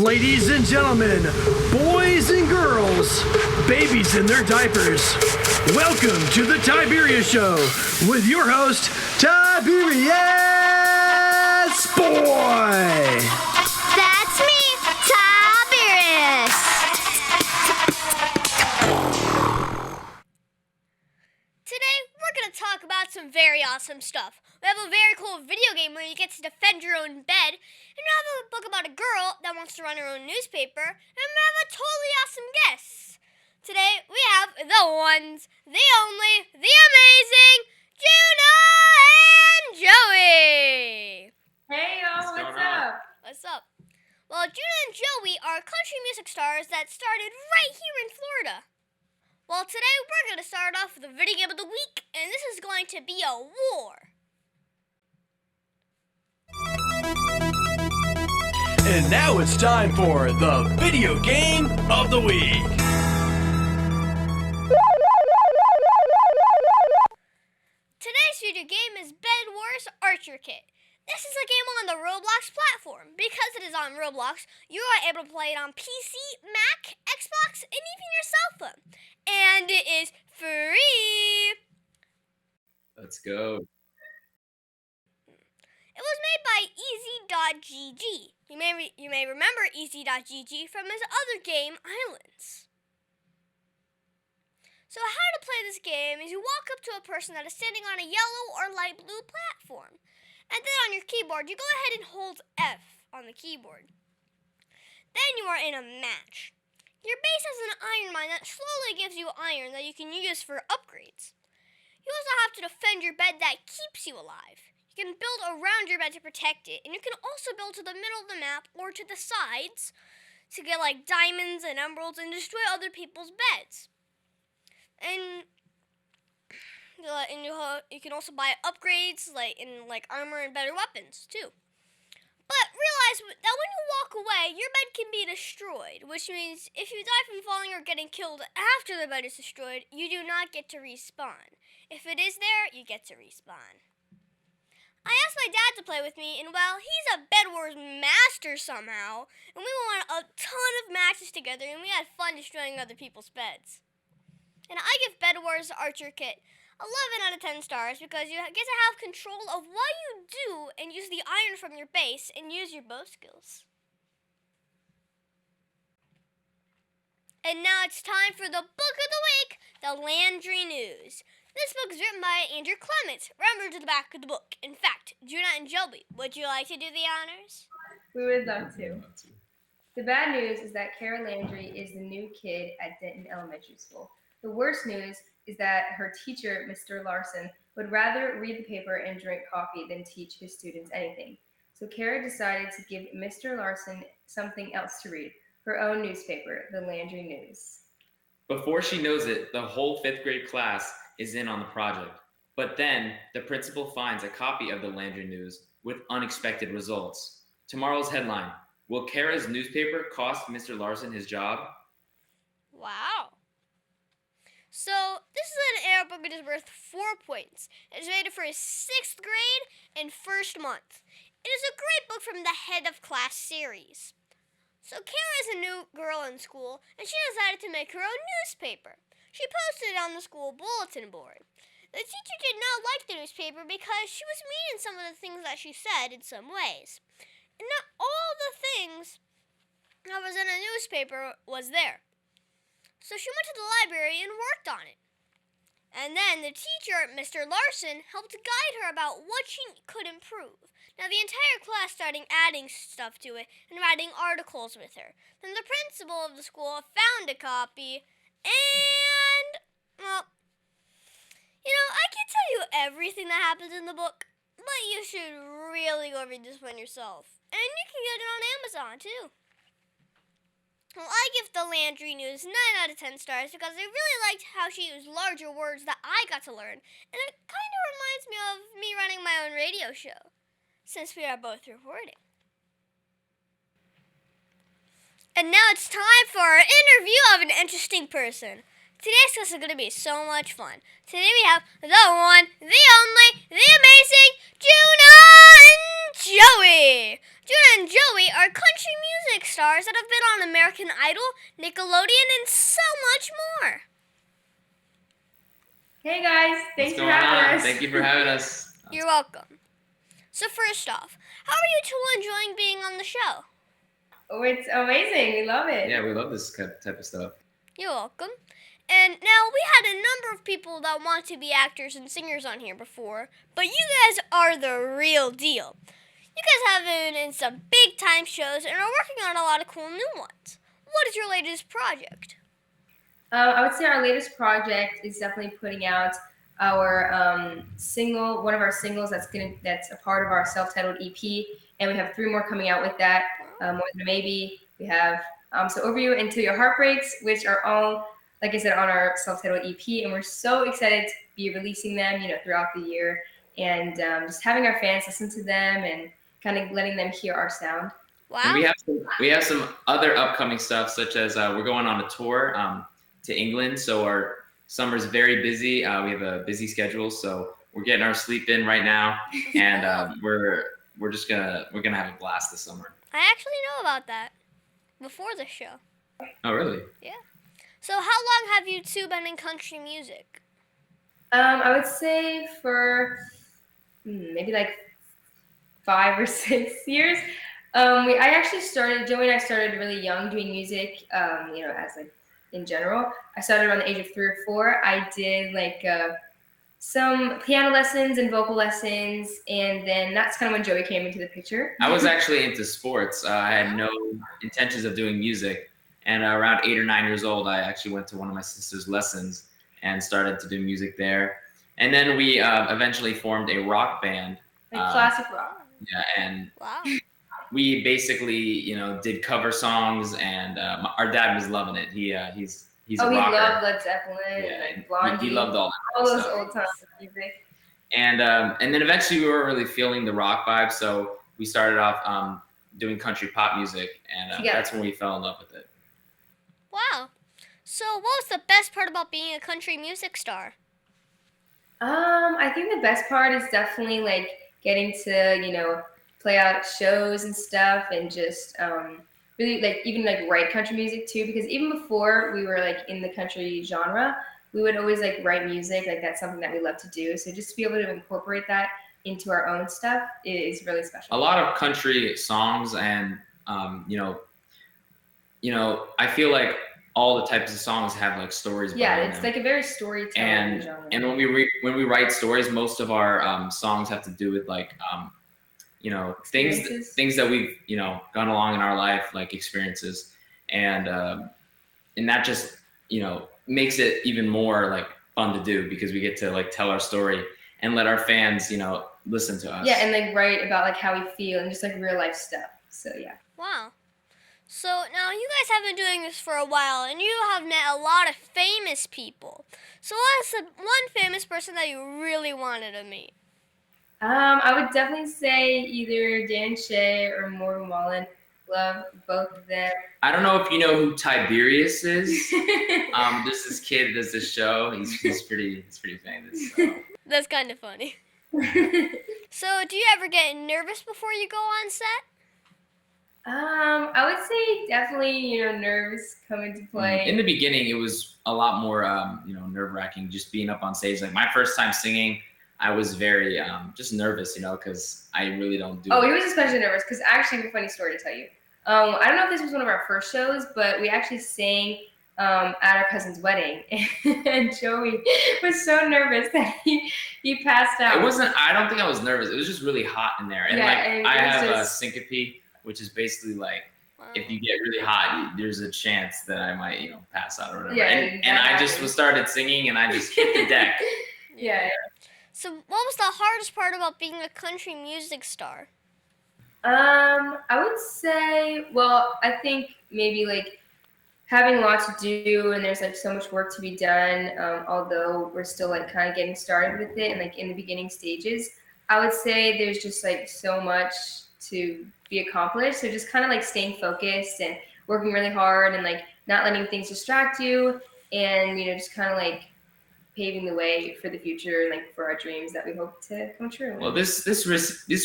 Ladies and gentlemen, boys and girls, babies in their diapers, welcome to the Tiberius Show with your host, Tiberius Boy. That's me, Tiberius. Today, we're going to talk about some very awesome stuff. We have a very cool video game where you get to defend your own bed, and we have a book about a girl that wants to run her own newspaper, and we have a totally awesome guest. Today, we have the ones, the only, the amazing Juna N Joey. Hey y'all, what's up? What's up? Well, Juna and Joey are country music stars that started right here in Florida. Well, today we're going to start off with the video game of the week, and this is going to be a war. And now it's time for the video game of the week. Today's video game is Bed Wars Archer Kit. This is a game on the Roblox platform. Because it is on Roblox, you are able to play it on PC, Mac, Xbox, and even your cell phone. And it is free. Let's go. It was made by Easy.gg. You may remember Easy.gg from his other game, Islands. So how to play this game is you walk up to a person that is standing on a yellow or light blue platform. And then on your keyboard, you go ahead and hold F on the keyboard. Then you are in a match. Your base has an iron mine that slowly gives you iron that you can use for upgrades. You also have to defend your bed that keeps you alive. You can build around your bed to protect it, and you can also build to the middle of the map or to the sides to get like diamonds and emeralds and destroy other people's beds. And you can also buy upgrades like armor and better weapons too. But realize that when you walk away, your bed can be destroyed, which means if you die from falling or getting killed after the bed is destroyed, you do not get to respawn. If it is there, you get to respawn. I asked my dad to play with me, and well, he's a Bed Wars master somehow, and we won a ton of matches together, and we had fun destroying other people's beds. And I give Bed Wars Archer Kit 11 out of 10 stars because you get to have control of what you do and use the iron from your base and use your bow skills. And now it's time for the book of the week, the Landry News. This book is written by Andrew Clements. Remember to the back of the book. In fact, Juna and Joey, would you like to do the honors? We would love to. The bad news is that Kara Landry is the new kid at Denton Elementary School. The worst news is that her teacher, Mr. Larson, would rather read the paper and drink coffee than teach his students anything. So Kara decided to give Mr. Larson something else to read, her own newspaper, the Landry News. Before she knows it, the whole 5th grade class is in on the project. But then the principal finds a copy of the Landry News with unexpected results. Tomorrow's headline: will Kara's newspaper cost Mr. Larson his job? Wow. So, this is an air book that is worth 4 points. It is rated for his 6th grade and first month. It is a great book from the Head of Class series. So, Kara is a new girl in school, and she decided to make her own newspaper. She posted it on the school bulletin board. The teacher did not like the newspaper because she was mean in some of the things that she said in some ways. And not all the things that was in a newspaper was there. So she went to the library and worked on it. And then the teacher, Mr. Larson, helped guide her about what she could improve. Now the entire class started adding stuff to it and writing articles with her. Then the principal of the school found a copy and, well, I can't tell you everything that happens in the book, but you should really go read this one yourself. And you can get it on Amazon too. Well, I give the Landry News 9 out of 10 stars because I really liked how she used larger words that I got to learn. And it kind of reminds me of me running my own radio show, since we are both reporting. And now it's time for our interview of an interesting person. Today's class is going to be so much fun. Today we have the one, the only, the amazing Juna N Joey. Juna and Joey are country music stars that have been on American Idol, Nickelodeon, and so much more. Hey guys, thanks What's for going having on? us. Thank you for having us. You're welcome. So first off, how are you two enjoying being on the show? Oh, it's amazing. We love it. Yeah, we love this type of stuff. You're welcome. And now we had a number of people that want to be actors and singers on here before, but you guys are the real deal. You guys have been in some big time shows and are working on a lot of cool new ones. What is your latest project? I would say our latest project is definitely putting out our single, one of our singles that's a part of our self-titled EP, and we have 3 more coming out with that. More Than a Maybe. We have So Over You, Until Your Heart Breaks, which are all, like I said, on our self-titled EP, and we're so excited to be releasing them, throughout the year, and just having our fans listen to them and kind of letting them hear our sound. Wow. And we have some other upcoming stuff, such as we're going on a tour to England, so our summer's very busy. We have a busy schedule, so we're getting our sleep in right now, and we're gonna have a blast this summer. I actually know about that before the show. Oh, really? Yeah. So how long have you two been in country music? I would say for maybe like 5 or 6 years. I actually started, Joey and I started really young doing music, as like in general. I started around the age of 3 or 4. I did like some piano lessons and vocal lessons, and then that's kind of when Joey came into the picture. I was actually into sports. I had no intentions of doing music, and around 8 or 9 years old, I actually went to one of my sister's lessons and started to do music there. And then we eventually formed a rock band. Like classic rock. Yeah, and Wow. we basically, did cover songs, and our dad was loving it. He's a he rocker. loved Led Zeppelin, Yeah, and Blondie, he loved all those stuff. old times of music. And then eventually we were really feeling the rock vibe, so we started off doing country pop music, and that's when we fell in love with it. Wow. So what was the best part about being a country music star? I think the best part is definitely like getting to, play out shows and stuff, and just really like even like write country music too, because even before we were like in the country genre, we would always like write music. Like that's something that we love to do. So just to be able to incorporate that into our own stuff is really special. A lot of country songs, and I feel like all the types of songs have like stories. Yeah, behind it's them. like a very storytelling genre. And when we write stories, most of our songs have to do with like things that we've gone along in our life, like experiences, and that just makes it even more like fun to do, because we get to like tell our story and let our fans listen to us. Yeah, and like write about like how we feel and just like real life stuff. So yeah. Wow. So now you guys have been doing this for a while, and you have met a lot of famous people. So what's the one famous person that you really wanted to meet? I would definitely say either Dan Shay or Morgan Wallen. Love both of them. I don't know if you know who Tiberius is. This is kid does this show. He's pretty famous. So. That's kind of funny. So do you ever get nervous before you go on set? I would say definitely, nerves come into play. In the beginning, it was a lot more, nerve-wracking just being up on stage. Like my first time singing, I was very just nervous, because I really don't do. Oh, he was especially nervous because actually, I have a funny story to tell you. I don't know if this was one of our first shows, but we actually sang at our cousin's wedding, and Joey was so nervous that he passed out. It wasn't. I don't think I was nervous. It was just really hot in there, and and I have a syncope, which is basically like if you get really hot, there's a chance that I might, pass out or whatever. Yeah, and I just started singing, and I just hit the deck. Yeah. So what was the hardest part about being a country music star? I would say, well, I think maybe like having a lot to do, and there's like so much work to be done, although we're still like kind of getting started with it and like in the beginning stages. I would say there's just like so much to be accomplished. So just kind of like staying focused and working really hard, and like not letting things distract you, and just kind of like paving the way for the future and like for our dreams that we hope to come true. Well, this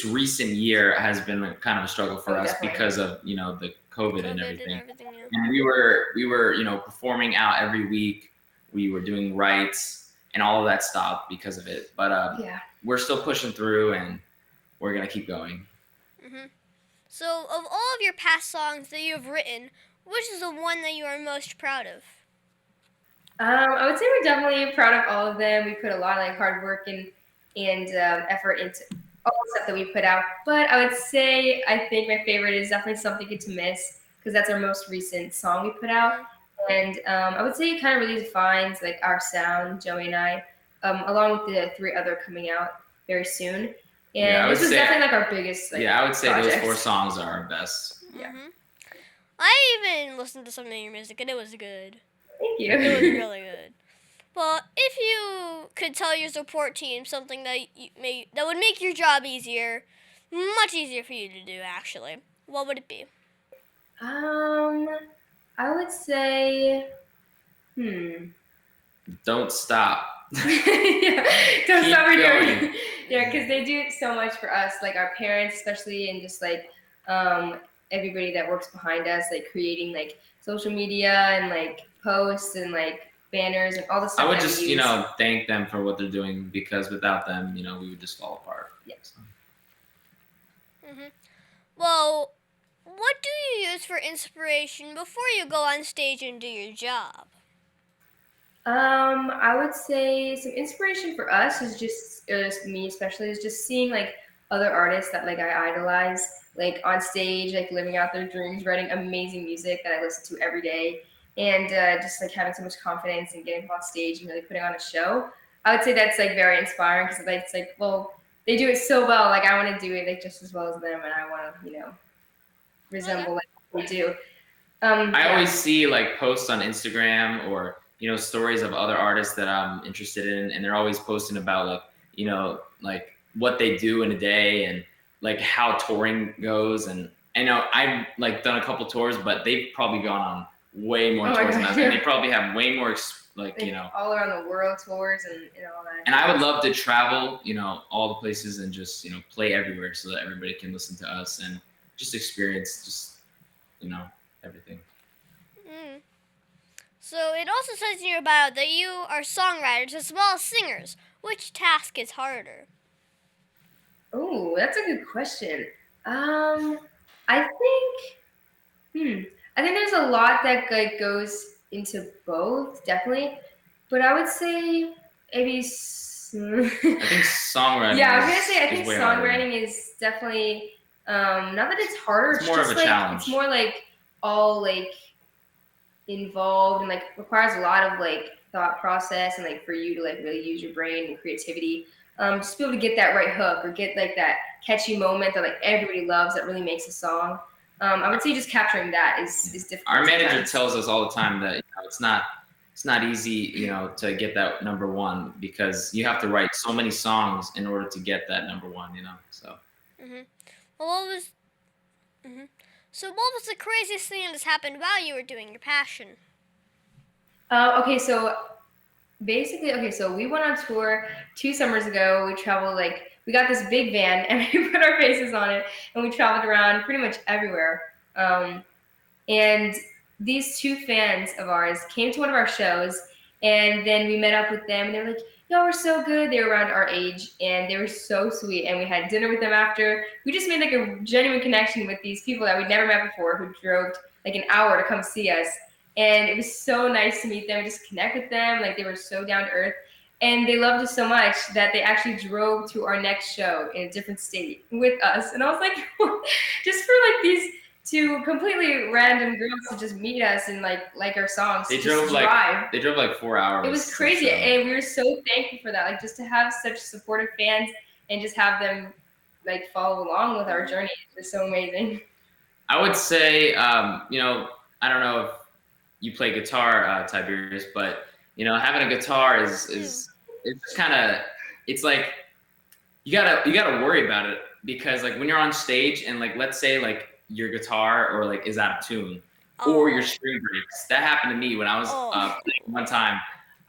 recent year has been kind of a struggle for us definitely. because of the COVID and everything. Yeah. And we were performing out every week. We were doing rights, and all of that stopped because of it. But we're still pushing through, and we're gonna keep going. Mm-hmm. So, of all of your past songs that you have written, which is the one that you are most proud of? I would say we're definitely proud of all of them. We put a lot of like hard work and effort into all the stuff that we put out. But I would say I think my favorite is definitely Something Good to Miss, because that's our most recent song we put out. And I would say it kind of really defines like our sound, Joey and I, along with the 3 other coming out very soon. And this was definitely like our biggest I would say project. those 4 songs are our best. Yeah. Mm-hmm. I even listened to some of your music, and it was good. Thank you. It was really good. Well, if you could tell your support team something that that would make your job easier, much easier for you to do, actually, what would it be? I would say, Don't stop. Yeah, don't Keep stop what you're going. doing. Yeah, because they do so much for us, like our parents especially, and just like everybody that works behind us, like creating like social media and like posts and like banners and all the stuff. I would that just, we use. thank them for what they're doing, because without them, we would just fall apart. Yeah. So. Mm-hmm. Well, what do you use for inspiration before you go on stage and do your job? I would say some inspiration for us is just me especially is just seeing like other artists that like I idolize, like on stage, like living out their dreams, writing amazing music that I listen to every day, and just like having so much confidence and getting up on stage and really putting on a show. I would say that's like very inspiring, because like, it's like, well, they do it so well, like I want to do it like just as well as them, and I want to resemble like what they do. I always see like posts on Instagram or stories of other artists that I'm interested in, and they're always posting about like what they do in a day and like how touring goes. And I know I've like done a couple tours, but they've probably gone on way more tours than us, and they probably have way more all around the world tours and all that. And I would love to travel, all the places and just play everywhere so that everybody can listen to us and just experience everything. Mm. So it also says in your bio that you are songwriters as well as singers. Which task is harder? Oh, that's a good question. I think there's a lot that like goes into both, definitely. But I would say maybe. I think songwriting. Yeah, I was gonna say I think way harder. songwriting is definitely not that it's harder. It's more just of a like challenge. it's more like all like involved and like requires a lot of like thought process and like for you to like really use your brain and creativity. Just be able to get that right hook or get like that catchy moment that like everybody loves that really makes a song. I would say just capturing that is difficult. Our manager tells us all the time that it's not easy, to get that number one, because you have to write so many songs in order to get that number one, So. Mhm. Well, So what was the craziest thing that's happened while you were doing your passion? Okay, so basically, so we went on tour 2 summers ago. We traveled we got this big van and we put our faces on it and we traveled around pretty much everywhere. And these 2 fans of ours came to one of our shows, and then we met up with them and they were like, y'all were so good. They were around our age and they were so sweet, and we had dinner with them after. We just made like a genuine connection with these people that we'd never met before, who drove like an hour to come see us. And it was so nice to meet them, just connect with them. Like they were so down to earth, and they loved us so much that they actually drove to our next show in a different state with us. And I was like, just for like these 2 completely random girls to just meet us and like our songs. They drove like 4 hours. It was crazy, and we were so thankful for that. Like just to have such supportive fans and just have them like follow along with our journey is so amazing. I would say, I don't know if you play guitar, Tiberius, but having a guitar is it's kind of, it's like you gotta worry about it, because like when you're on stage and like let's say like your guitar or like is out of tune or your string breaks. That happened to me when I was playing one time.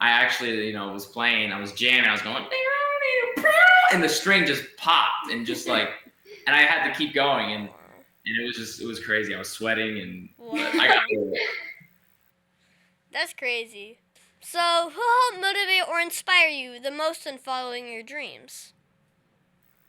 I actually, was playing, I was jamming, I was going, and the string just popped and just like, and I had to keep going, and it was crazy. I was sweating, and but I got through it. That's crazy. So, who helped motivate or inspire you the most in following your dreams?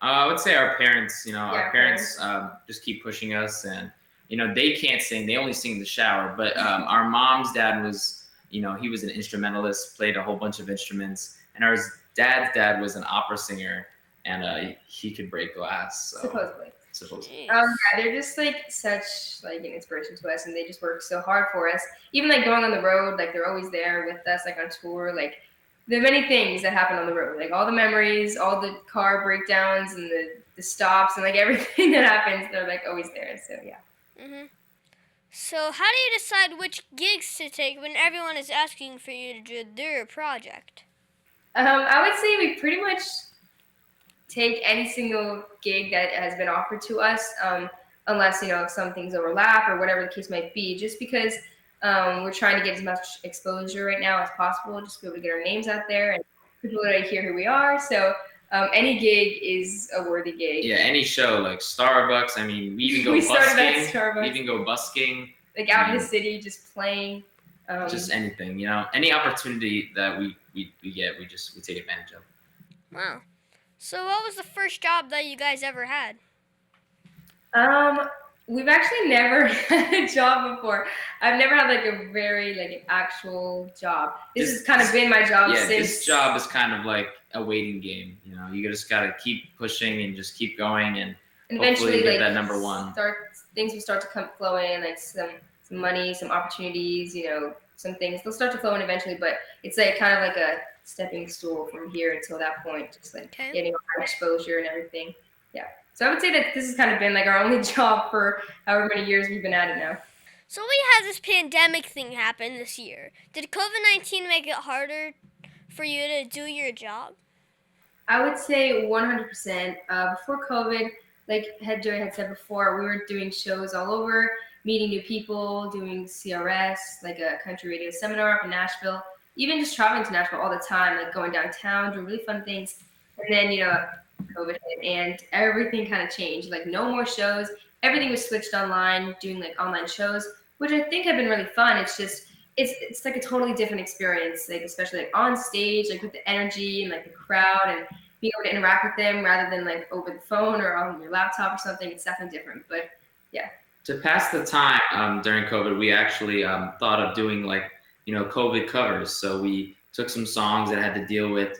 I would say our parents. Our parents. parents just keep pushing us, and they can't sing; they only sing in the shower. But our mom's dad was, he was an instrumentalist, played a whole bunch of instruments, and our dad's dad was an opera singer, and he could break glass. So, Supposedly. Jeez. Yeah, they're just like such like an inspiration to us, and they just work so hard for us. Even like going on the road, like they're always there with us, like on tour. Like the many things that happen on the road, like all the memories, all the car breakdowns, and the stops, and like everything that happens, they're like always there. So yeah. Mhm. So, how do you decide which gigs to take when everyone is asking for you to do their project? I would say we pretty much take any single gig that has been offered to us, unless some things overlap or whatever the case might be. Just because we're trying to get as much exposure right now as possible, just to be able to get our names out there and people to hear who we are. So any gig is a worthy gig. Yeah, any show like Starbucks. I mean, we even go We started at busking. Starbucks. We even go busking. Like out in the city, just playing. Just anything, any opportunity that we get, we take advantage of. Wow. So, what was the first job that you guys ever had? We've actually never had a job before. I've never had like a very like an actual job. This has kind of been my job Yeah, since. this job is kind of like a waiting game. You just gotta keep pushing and just keep going, and eventually hopefully get like that number one. Things will start to flow in, like some money, some opportunities, some things. They'll start to flow in eventually, but it's like kind of like a stepping stool from here until that point, just like getting our exposure and everything. Yeah. So I would say that this has kind of been like our only job for however many years we've been at it now. So, we had this pandemic thing happen this year. Did COVID-19 make it harder for you to do your job? I would say 100%. Before COVID, like Joey had said before, we were doing shows all over, meeting new people, doing CRS, like a country radio seminar up in Nashville, even just traveling to Nashville all the time, like going downtown, doing really fun things. And then, COVID hit and everything kind of changed. Like no more shows. Everything was switched online, doing like online shows, which I think have been really fun. It's just, it's like a totally different experience, like especially like on stage, like with the energy and like the crowd and being able to interact with them rather than like over the phone or on your laptop or something. It's definitely different, but yeah. To pass the time during COVID, we actually thought of doing like, COVID covers. So we took some songs that had to deal with,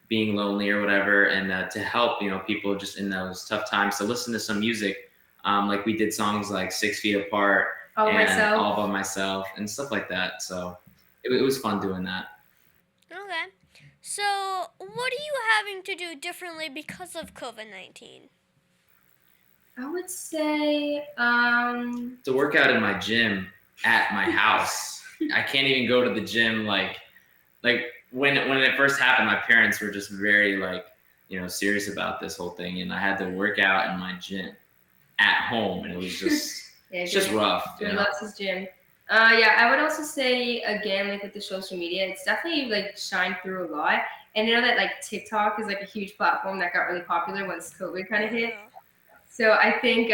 being lonely or whatever, and to help, people just in those tough times to listen to some music. Like we did songs like 6 Feet Apart, All By Myself, and stuff like that. So it was fun doing that. Okay. So, what are you having to do differently because of COVID-19? I would say To work out in my gym at my house. I can't even go to the gym like when it first happened, my parents were just very like, serious about this whole thing, and I had to work out in my gym at home, and it was just it's just rough. Joey loves his gym. Yeah, I would also say again, like with the social media, it's definitely like shined through a lot. And that like TikTok is like a huge platform that got really popular once COVID kind of hit. So I think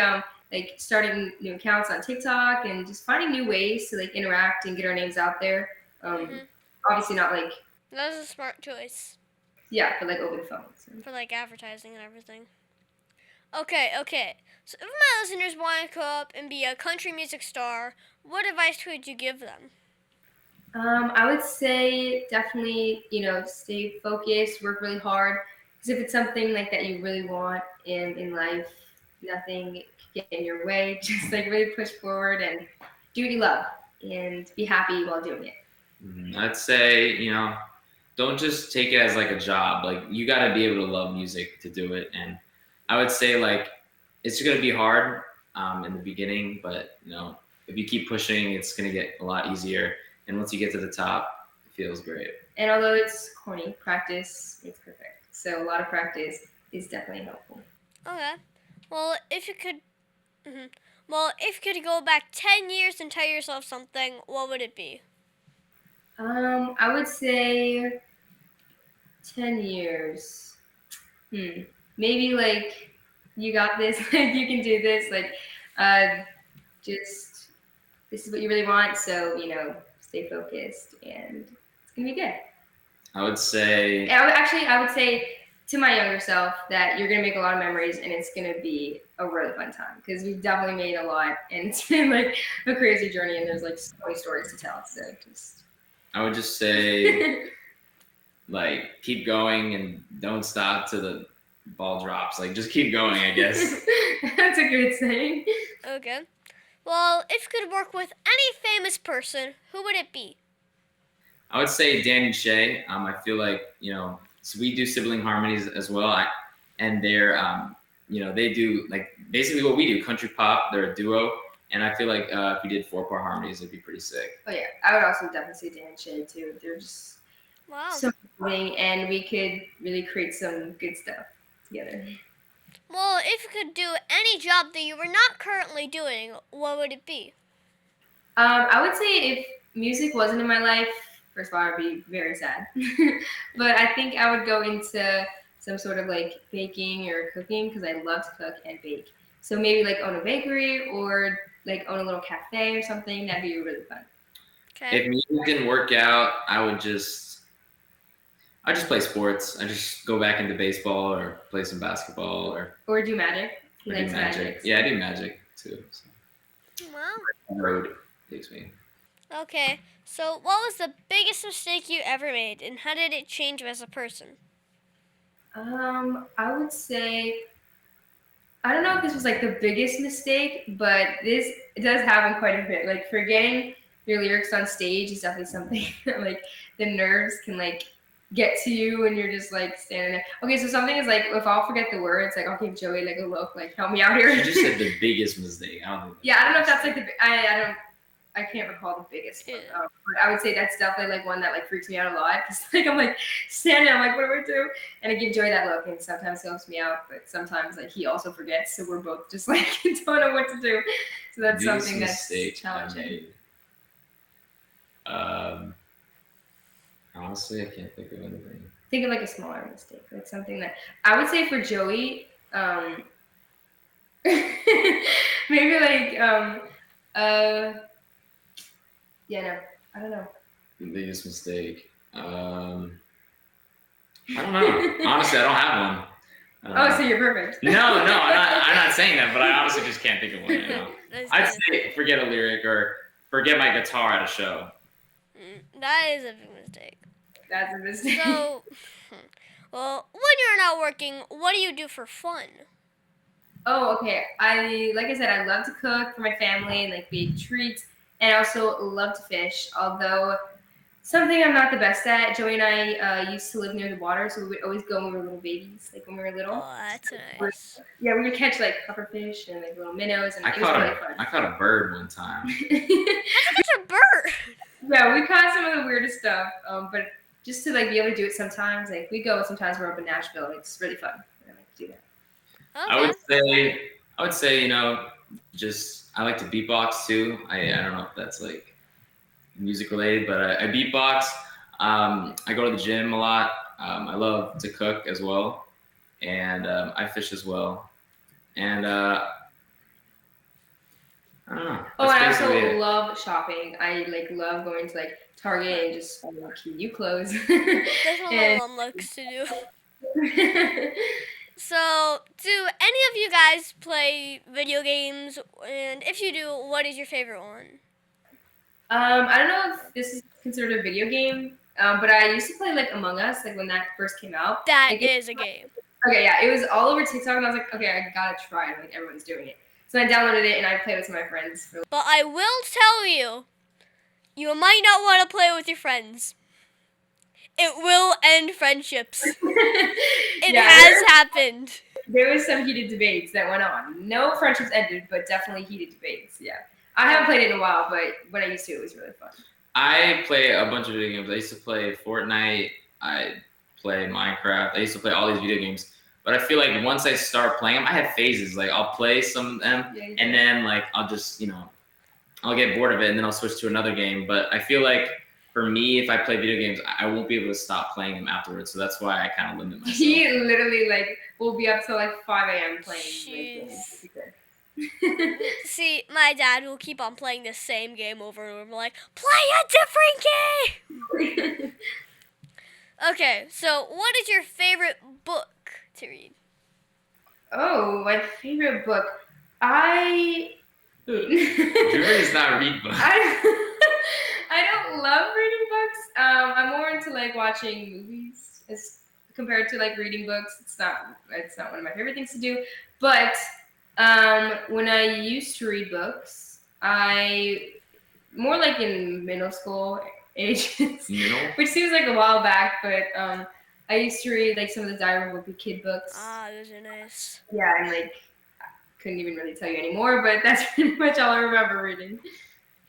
like starting new accounts on TikTok and just finding new ways to like interact and get our names out there. Obviously not like. That was a smart choice. Yeah, but like over the phone. So. For like advertising and everything. Okay. So if my listeners want to grow up and be a country music star, what advice would you give them? I would say definitely, stay focused, work really hard. Because if it's something like that you really want in life, nothing can get in your way. Just like really push forward and do what you love and be happy while doing it. I'd say, don't just take it as like a job. Like you got to be able to love music to do it. And I would say like it's going to be hard in the beginning, but if you keep pushing, it's going to get a lot easier. And once you get to the top, it feels great. And although it's corny, practice makes perfect. So a lot of practice is definitely helpful. Okay. Well, if you could go back 10 years and tell yourself something, what would it be? I would say 10 years. Maybe like you got this, like you can do this, like just this is what you really want, so stay focused and it's gonna be good. I would say I would say to my younger self that you're gonna make a lot of memories and it's gonna be a really fun time because we've definitely made a lot and it's been like a crazy journey and there's like so many stories to tell. So I would just say like keep going and don't stop till the ball drops. Like just keep going, I guess. That's a good saying. Okay. Well, if you could work with any famous person, who would it be? I would say Dan and Shay. I feel like, so we do sibling harmonies as well. And they're, they do like basically what we do, country pop. They're a duo. And I feel like if we did 4-part harmonies, it'd be pretty sick. Oh, yeah. I would also definitely say Dan and Shay, too. They're just so amazing, and we could really create some good stuff together. Well, if you could do any job that you were not currently doing, what would it be? I would say if music wasn't in my life, first of all, I'd be very sad. But I think I would go into some sort of like baking or cooking because I love to cook and bake. So maybe like own a bakery or like own a little cafe or something. That'd be really fun. Okay. If music didn't work out, I just play sports. I just go back into baseball or play some basketball or do magic. He do likes magic. Yeah, I do magic too. So. Wow. Road takes me. Okay, so what was the biggest mistake you ever made, and how did it change you as a person? I would say, I don't know if this was like the biggest mistake, but this does happen quite a bit. Like forgetting your lyrics on stage is definitely something that like the nerves can like get to you when you're just like standing there. Okay, so something is like if I'll forget the words, like I'll give Joey like a look, like help me out here. You just said the biggest mistake. I don't know. Yeah, I don't know if that's like I can't recall the biggest one, but I would say that's definitely like one that like freaks me out a lot because like I'm like standing, I'm like what do I do? And I give Joey that look, and sometimes he helps me out, but sometimes like he also forgets, so we're both just like don't know what to do. So that's Biggest something that's mistake challenging. Honestly, I can't think of anything. Think of like a smaller mistake, like something that I would say for Joey, maybe like yeah, no, I don't know. The biggest mistake. I don't know. Honestly, I don't have one. So you're perfect. No, I'm not saying that, but I honestly just can't think of one right now. I'd say forget a lyric or forget my guitar at a show. That is a big mistake. That's a mistake. So, well, when you're not working, what do you do for fun? Oh, okay. Like I said, I love to cook for my family and like bake treats, and I also love to fish. Although something I'm not the best at. Joey and I used to live near the water, so we would always go when we were little babies, like when we were little. Oh, that's nice. Yeah, we would catch like pufferfish and like little minnows, and it was really fun. I caught a bird one time. That's a bird. Yeah, we caught some of the weirdest stuff, but just to like be able to do it sometimes, like we go sometimes we're up in Nashville, and it's really fun. I like to do that. Okay. I would say, just I like to beatbox too. I don't know if that's like music related, but I beatbox. I go to the gym a lot. I love to cook as well, and I fish as well. And I don't know. Oh, I also love shopping. I like love going to like Target and just cute new clothes. That's what my mom likes to do. So, do any of you guys play video games? And if you do, what is your favorite one? I don't know if this is considered a video game, but I used to play like Among Us, like when that first came out. That is a game. Okay, yeah, it was all over TikTok, and I was like, okay, I gotta try it. Like everyone's doing it, so I downloaded it and I played with some of my friends. But I will tell you, you might not want to play with your friends. It will end friendships. It has happened. There was some heated debates that went on. No friendships ended, but definitely heated debates. Yeah, I haven't played it in a while, but when I used to, it was really fun. I play a bunch of video games. I used to play Fortnite. I play Minecraft. I used to play all these video games. But I feel like once I start playing them, I have phases. Like I'll play some of them, and then like I'll just I'll get bored of it, and then I'll switch to another game. But I feel like for me, if I play video games, I won't be able to stop playing them afterwards. So that's why I kind of limit myself. He literally like will be up till like 5 a.m. playing video Jeez. games. See, my dad will keep on playing the same game over and over, like, play a different game! Okay, so what is your favorite book to read? Oh, my favorite book. I Juna does not read books. I don't love reading books. I'm more into like watching movies as compared to like reading books. It's not one of my favorite things to do. But when I used to read books, I more like in middle school ages, which seems like a while back, but I used to read like some of the Diary of a Wimpy Kid books. Ah, those are nice. Yeah, and like couldn't even really tell you anymore, but that's pretty much all I remember reading.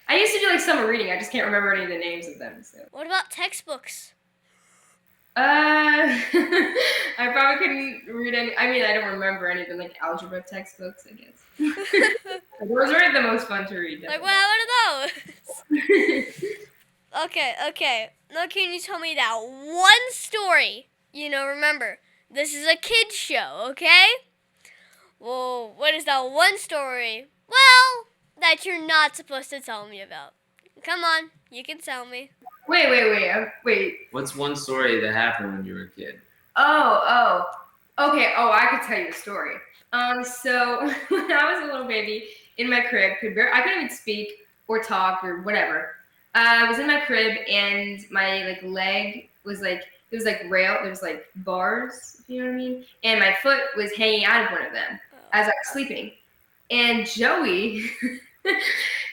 I used to do like summer reading. I just can't remember any of the names of them. So. What about textbooks? I probably couldn't read any. I mean, I don't remember any of the like algebra textbooks, I guess. Those weren't the most fun to read. Like, what happened to those? Okay. Now, can you tell me that one story? Remember, this is a kid's show, okay? Well, what is that one story? Well, that you're not supposed to tell me about. Come on, you can tell me. Wait. What's one story that happened when you were a kid? Oh. Okay. Oh, I could tell you a story. So when I was a little baby in my crib, I couldn't even speak or talk or whatever. I was in my crib and my like leg was like it was like rail. There was like bars, if you know what I mean. And my foot was hanging out of one of them as I was sleeping. And Joey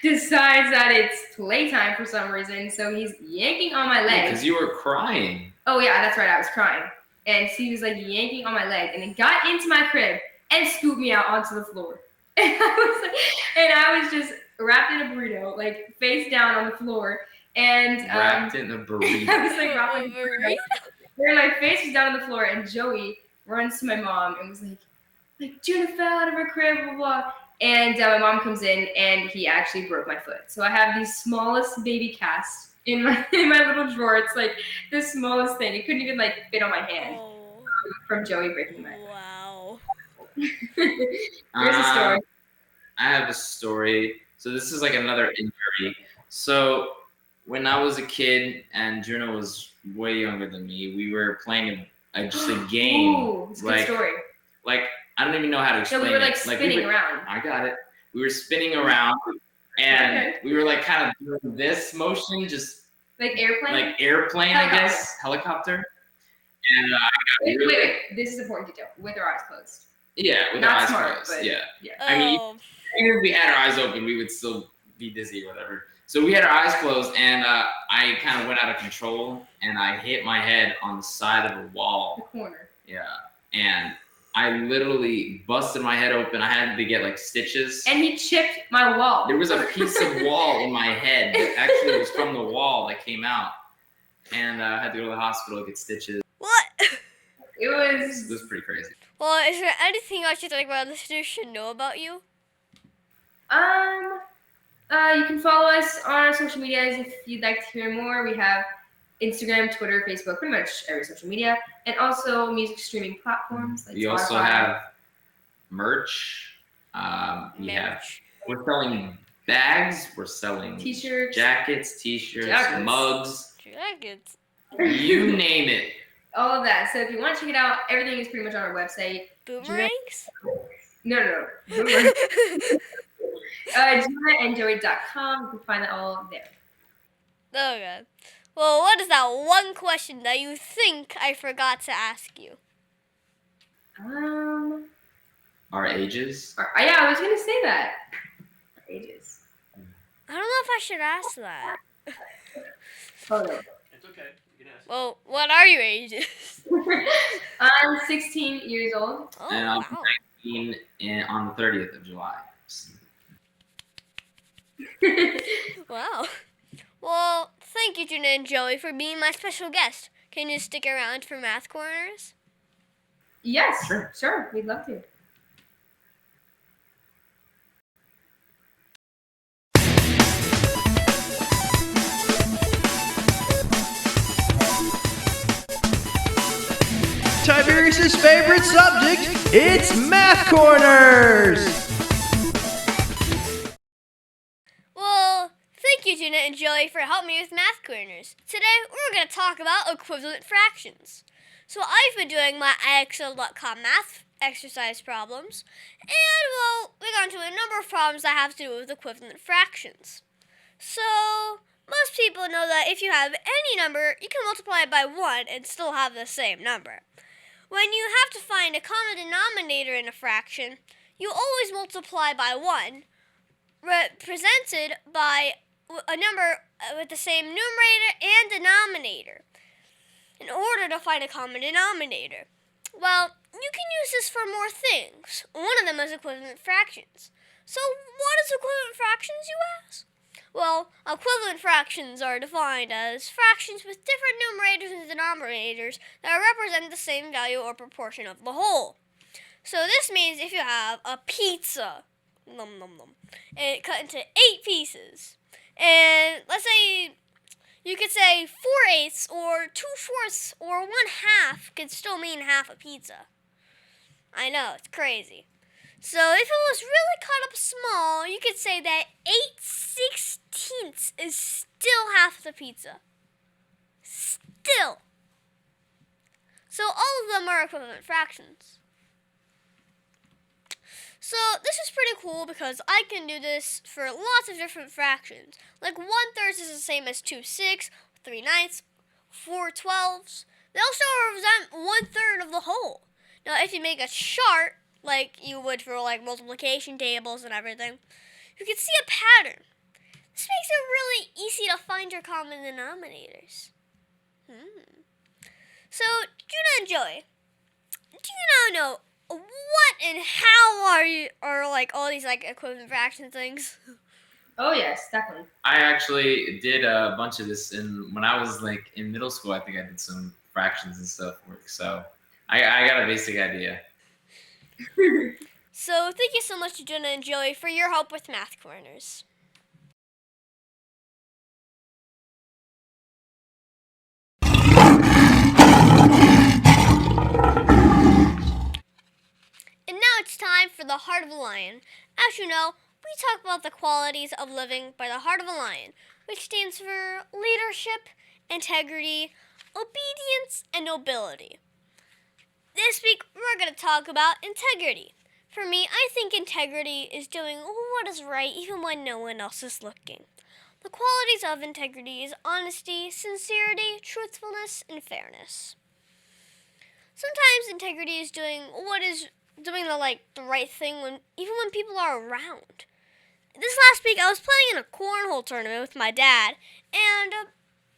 decides that it's playtime for some reason, so he's yanking on my leg. Because you were crying. Oh yeah, that's right, I was crying. And so he was like yanking on my leg, and then got into my crib and scooped me out onto the floor. And I was just wrapped in a burrito, like face down on the floor. And wrapped in a burrito. I was like wrapped in a burrito. And my face was down on the floor, and Joey runs to my mom and was like Juna fell out of her crib, blah blah. And my mom comes in, and he actually broke my foot. So I have the smallest baby cast in my little drawer. It's like the smallest thing. It couldn't even like fit on my hand from Joey breaking my foot. Wow. Here's a story. I have a story. So this is like another injury. So when I was a kid and Juna was way younger than me, we were playing just a game. Ooh, it's a good story. Like I don't even know how to explain it. So we were like spinning around. I got it. We were spinning around, and we were like kind of doing this motion, just like airplane. I guess, helicopter. And wait. This is important detail. With our eyes closed. Yeah, with our eyes closed. Yeah. I mean, even if we had our eyes open, we would still be dizzy or whatever. So we had our eyes closed, and I kind of went out of control, and I hit my head on the side of a wall. The corner. Yeah, and I literally busted my head open. I had to get like stitches. And he chipped my wall. There was a piece of wall in my head that actually was from the wall that came out. And I had to go to the hospital to get stitches. What? It was pretty crazy. Well, is there anything else you think our listeners should know about you? You can follow us on our social medias if you'd like to hear more. We have Instagram, Twitter, Facebook, pretty much every social media, and also music streaming platforms. Like we Spotify. also have merch. We're selling bags. We're selling t-shirts, jackets, mugs, jackets. You name it. All of that. So if you want to check it out, everything is pretty much on our website. Boomerangs? No. Boomerangs. JunaNJoey.com. You can find it all there. Okay. Well, what is that one question that you think I forgot to ask you? Our ages? Yeah, I was going to say that. Our ages. I don't know if I should ask that. Oh, no. It's okay. You can ask. Well, what are your ages? I'm 16 years old. Oh, and I'm wow. 19 on the 30th of July. Wow. Well, thank you, Juna and Joey, for being my special guest. Can you stick around for Math Corners? Yes, sure. We'd love to. favorite subject, it's Math Corners! Well, thank you, Juna and Joey, for helping me with Math Corners. Today, we're going to talk about equivalent fractions. So I've been doing my IXL.com math exercise problems, and, well, we got into a number of problems that have to do with equivalent fractions. So, most people know that if you have any number, you can multiply it by 1 and still have the same number. When you have to find a common denominator in a fraction, you always multiply by 1, represented by a number with the same numerator and denominator, in order to find a common denominator. Well, you can use this for more things. One of them is equivalent fractions. So, what is equivalent fractions, you ask? Well, equivalent fractions are defined as fractions with different numerators and denominators that represent the same value or proportion of the whole. So this means if you have a pizza, and cut into 8 pieces, and let's say you could say 4/8 or 2/4 or 1/2 could still mean half a pizza. I know, it's crazy. So if it was really cut up small, you could say that 8/16 is still half the pizza. Still. So all of them are equivalent fractions. So this is pretty cool because I can do this for lots of different fractions. Like 1/3 is the same as 2/6, 3/9, 4/12. They also represent 1/3 of the whole. Now if you make a chart, like you would for like multiplication tables and everything, you can see a pattern. This makes it really easy to find your common denominators. So, Juna and Joey, do you now know what and how are like all these like equivalent fraction things? Oh yes, definitely. I actually did a bunch of this when I was like in middle school. I think I did some fractions and stuff work. So I got a basic idea. So thank you so much to Juna and Joey for your help with Math Corners. And now it's time for the Heart of a Lion. As you know, we talk about the qualities of living by the heart of a lion, which stands for leadership, integrity, obedience, and nobility. This week, we're going to talk about integrity. For me, I think integrity is doing what is right even when no one else is looking. The qualities of integrity is honesty, sincerity, truthfulness, and fairness. Sometimes integrity is doing the right thing even when people are around. This last week, I was playing in a cornhole tournament with my dad, and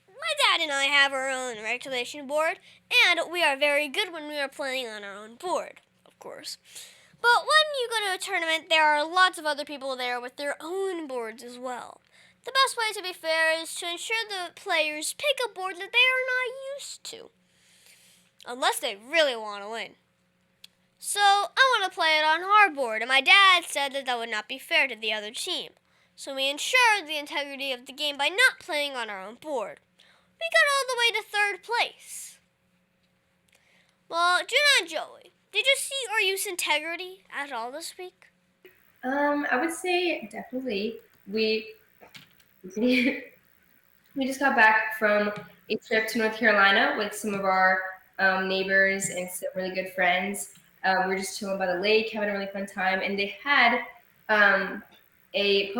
my dad and I have our own regulation board, and we are very good when we are playing on our own board, of course. But when you go to a tournament, there are lots of other people there with their own boards as well. The best way to be fair is to ensure the players pick a board that they are not used to, unless they really want to win. So I want to play it on our board, and my dad said that would not be fair to the other team. So we ensured the integrity of the game by not playing on our own board. We got all the way to 3rd place. Well, Juna and Joey, did you see or use integrity at all this week? I would say definitely. We just got back from a trip to North Carolina with some of our neighbors and some really good friends. We were just chilling by the lake, having a really fun time, and they had a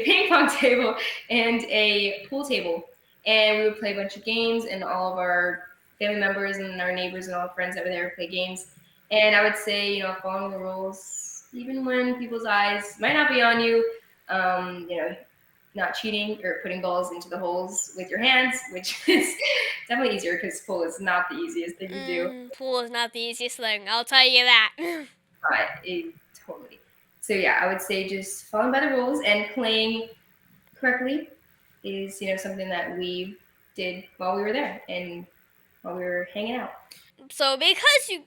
ping pong table and a pool table, and we would play a bunch of games, and all of our family members and our neighbors and all the friends that were there would play games. And I would say, following the rules, even when people's eyes might not be on you, not cheating or putting balls into the holes with your hands, which is definitely easier because pool is not the easiest thing to do. Pool is not the easiest thing, I'll tell you that. Totally. So yeah, I would say just following by the rules and playing correctly is, something that we did while we were there and while we were hanging out. So because you...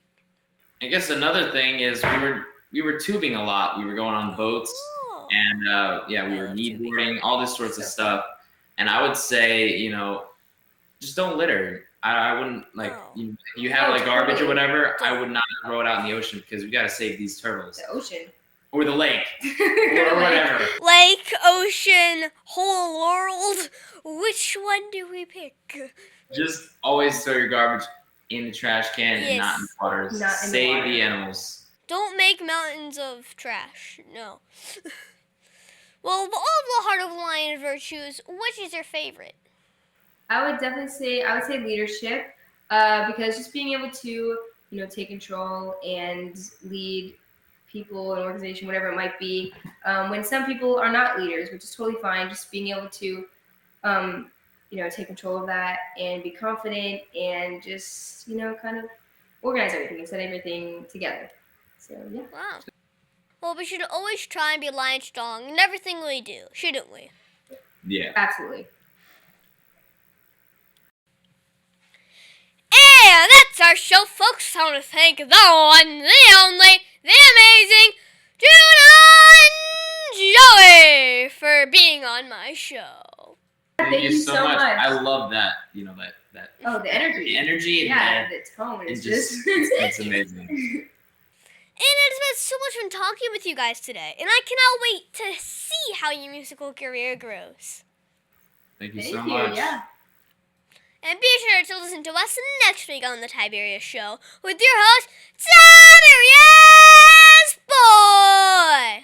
I guess another thing is we were tubing a lot. We were going on boats. And we were kneeboarding, all this sorts of stuff. And I would say, just don't litter. I wouldn't like Oh. you have like garbage or totally. whatever. I would not throw it out in the ocean because we gotta save these turtles The ocean. or the lake or whatever. Lake, ocean, whole world. Which one do we pick? Just always throw your garbage in the trash can and not in the Yes. waters. Not in the Save water. the animals. Don't make mountains of trash. No. Well, of all the heart of lion virtues, which is your favorite? I would say leadership, because just being able to, take control and lead people, an organization, whatever it might be, when some people are not leaders, which is totally fine. Just being able to, take control of that and be confident and just, kind of organize everything and set everything together. So yeah. Wow. Well, we should always try and be lion strong in everything we do, shouldn't we? Yeah. Absolutely. And that's our show, folks. I want to thank the one, the only, the amazing Juna N Joey for being on my show. Thank you so much. I love that. That. Oh, the energy. The energy Yeah, and the tone is just just. it's amazing. And it has been so much fun talking with you guys today. And I cannot wait to see how your musical career grows. Thank you Thank so you. much. Yeah. And be sure to listen to us next week on the Tiberius Show with your host, Tiberius Boy!